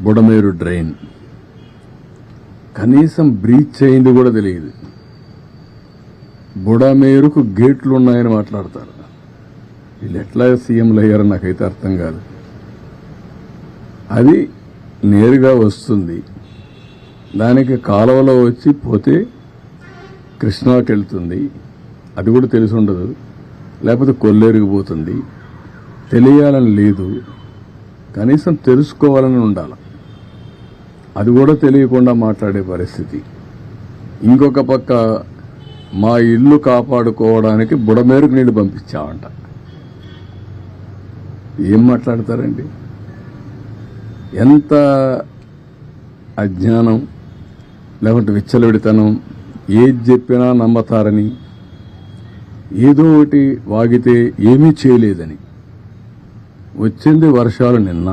Budameru drain కనీసం breach అయింది కూడా తెలియదు. బుడమేరుకు గేట్లు ఉన్నాయని మాట్లాడతారు. వీళ్ళు ఎట్లా సీఎంలు అయ్యారో నాకైతే అర్థం కాదు. అది నేరుగా వస్తుంది, దానికి కాలువలో వచ్చి పోతే కృష్ణాకి వెళ్తుంది, అది కూడా తెలిసి ఉండదు. లేకపోతే కొల్లేరుకు పోతుంది. తెలియాలని లేదు, కనీసం తెలుసుకోవాలని ఉండాలి. అది కూడా తెలియకుండా మాట్లాడే పరిస్థితి. ఇంకొక పక్క మా ఇల్లు కాపాడుకోవడానికి బుడమేరుకు నీళ్లు పంపించామంట. ఏం మాట్లాడతారండి? ఎంత అజ్ఞానం, లేకుంటే విచ్చలవిడితనం. ఏది చెప్పినా నమ్మతారని, ఏదో ఒకటి వాగితే ఏమీ చేయలేదని. వచ్చింది వర్షాలు నిన్న,